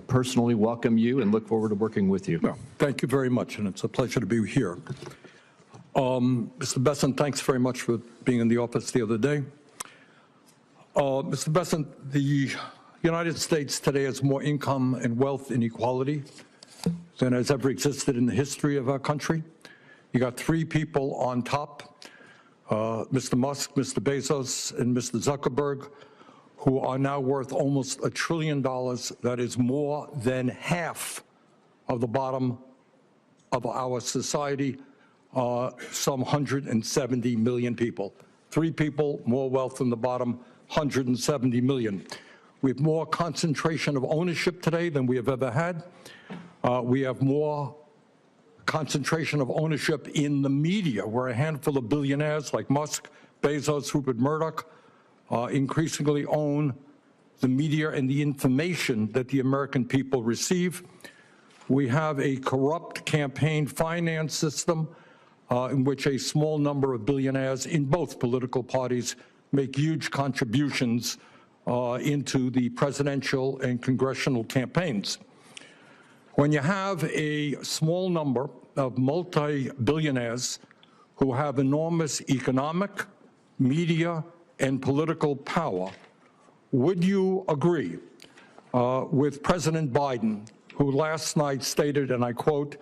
personally welcome you and look forward to working with you. Well, thank you very much, and it's a pleasure to be here. Mr. Bessent, thanks very much for being in the office the other day. Mr. Bessent, the United States today has more income and wealth inequality than has ever existed in the history of our country. You got three people on top, Mr. Musk, Mr. Bezos, and Mr. Zuckerberg, who are now worth almost $1 trillion. That is more than half of the bottom of our society, some 170 million people. Three people, more wealth than the bottom, 170 million. We have more concentration of ownership today than we have ever had. We have more concentration of ownership in the media, where a handful of billionaires like Musk, Bezos, Rupert Murdoch increasingly own the media and the information that the American people receive. We have a corrupt campaign finance system in which a small number of billionaires in both political parties make huge contributions into the presidential and congressional campaigns. When you have a small number of multi-billionaires who have enormous economic, media, and political power, would you agree with President Biden, who last night stated, and I quote,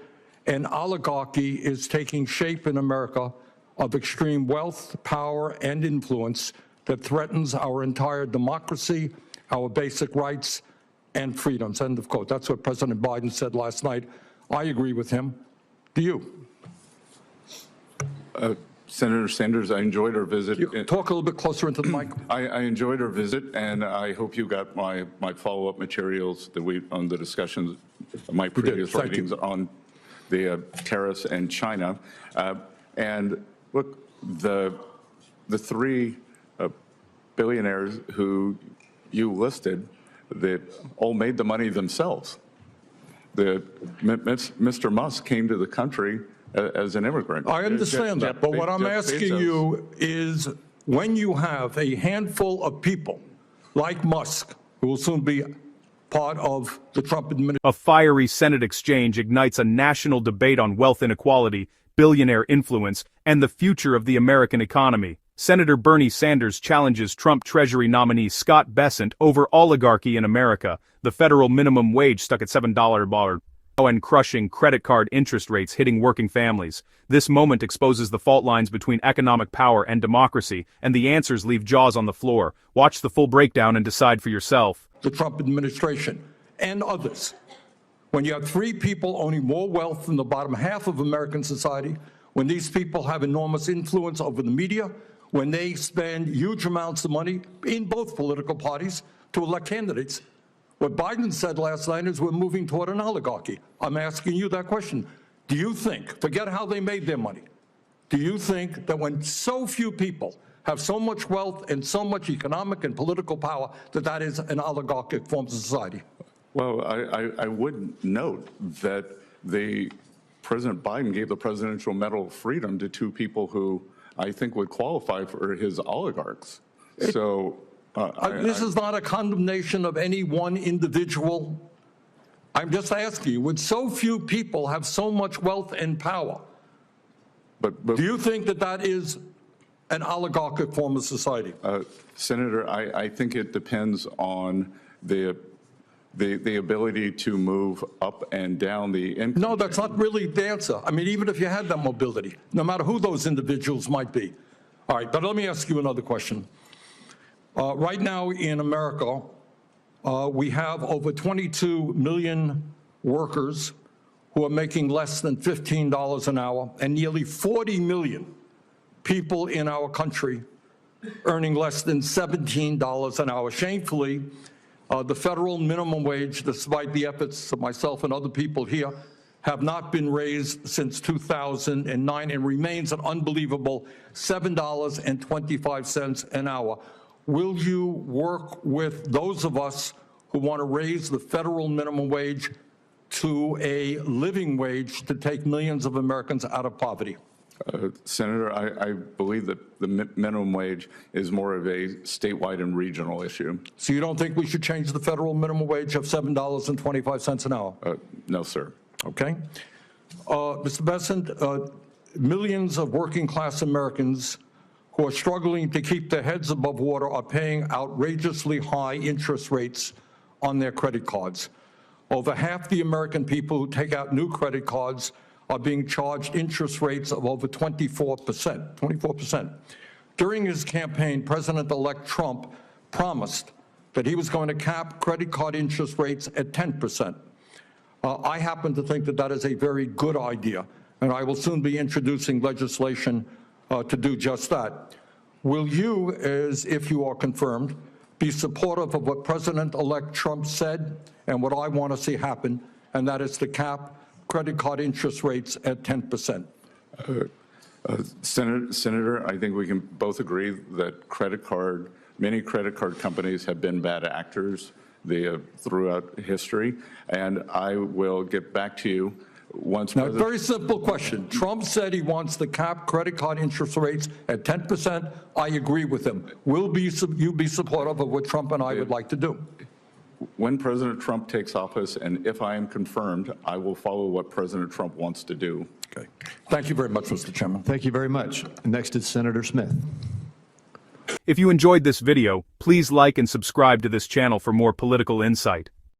"An oligarchy is taking shape in America of extreme wealth, power, and influence that threatens our entire democracy, our basic rights, and freedoms," end of quote. That's what President Biden said last night. I agree with him. Do you? Senator Sanders, I enjoyed our visit. Talk a little bit closer into the mic. I enjoyed our visit, and I hope you got my follow-up materials that on the discussions, my previous writings on the tariffs and China. And look, the three billionaires who you listed, that all made the money themselves. Mr. Musk came to the country as an immigrant. I understand that, but what I'm asking you is, when you have a handful of people like Musk, who will soon be part of the Trump administration. A fiery Senate exchange ignites a national debate on wealth inequality, billionaire influence, and the future of the American economy. Senator Bernie Sanders challenges Trump Treasury nominee Scott Bessent over oligarchy in America, the federal minimum wage stuck at $7 bar, and crushing credit card interest rates hitting working families. This moment exposes the fault lines between economic power and democracy, and the answers leave jaws on the floor. Watch the full breakdown and decide for yourself. The Trump administration and others. When you have three people owning more wealth than the bottom half of American society, when these people have enormous influence over the media, when they spend huge amounts of money in both political parties to elect candidates. What Biden said last night is we're moving toward an oligarchy. I'm asking you that question. Do you think, forget how they made their money, do you think that when so few people have so much wealth and so much economic and political power, that that is an oligarchic form of society? Well, I would note that President Biden gave the Presidential Medal of Freedom to two people who I think would qualify for his oligarchs. This is not a condemnation of any one individual. I'm just asking you, would so few people have so much wealth and power? But do you think that that is an oligarchic form of society? Senator, I think it depends on the ability to move up and down the income. No, that's not really the answer. I mean, even if you had that mobility, no matter who those individuals might be. All right, but let me ask you another question. Right now in America, we have over 22 million workers who are making less than $15 an hour, and nearly 40 million people in our country earning less than $17 an hour. Shamefully, the federal minimum wage, despite the efforts of myself and other people here, have not been raised since 2009 and remains an unbelievable $7.25 an hour. Will you work with those of us who want to raise the federal minimum wage to a living wage to take millions of Americans out of poverty? Senator, I believe that the minimum wage is more of a statewide and regional issue. So you don't think we should change the federal minimum wage of $7.25 an hour? No, sir. Okay. Mr. Bessent, millions of working-class Americans who are struggling to keep their heads above water are paying outrageously high interest rates on their credit cards. Over half the American people who take out new credit cards are being charged interest rates of over 24%. During his campaign, President-elect Trump promised that he was going to cap credit card interest rates at 10%. I happen to think that that is a very good idea, and I will soon be introducing legislation to do just that. Will you, as if you are confirmed, be supportive of what President-elect Trump said and what I want to see happen, and that is to cap credit card interest rates at 10%? Senator, I think we can both agree that many credit card companies have been bad actors throughout history, and I will get back to you once. Now, very simple question. Trump said he wants to cap credit card interest rates at 10%. I agree with him. Will you be supportive of what Trump and I would like to do? When President Trump takes office, and if I am confirmed, I will follow what President Trump wants to do. Okay. Thank you very much, Mr. Chairman. Thank you very much. Next is Senator Smith. If you enjoyed this video, please like and subscribe to this channel for more political insight.